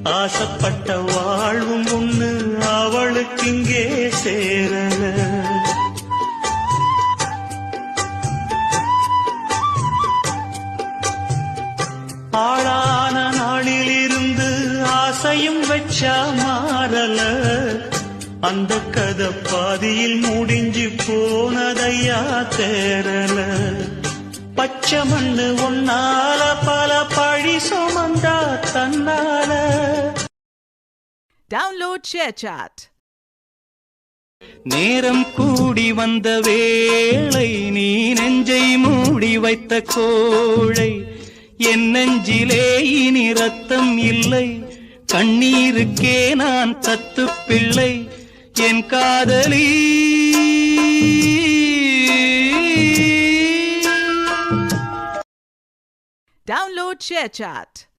ஆசைப்பட்ட வாழ்வும் ஒண்ணு அவளுக்கு இங்கே சேரல. ஆளான நாளிலிருந்து ஆசையும் வச்சா மாறல. அந்த கதை பாதியில் முடிஞ்சு போனதையா தேரல. பச்சை மண்ணு ஒன்னால பல பழி சுமந்தா தன்னால. Download ShareChat. நேரம் கூடி வந்த வேளை நீ நெஞ்சை மூடி வைத்த கோழை. என் நெஞ்சிலே இனி ரத்தம் இல்லை, கண்ணீருக்கே நான் தத்து பிள்ளை. என் காதலி Download ShareChat.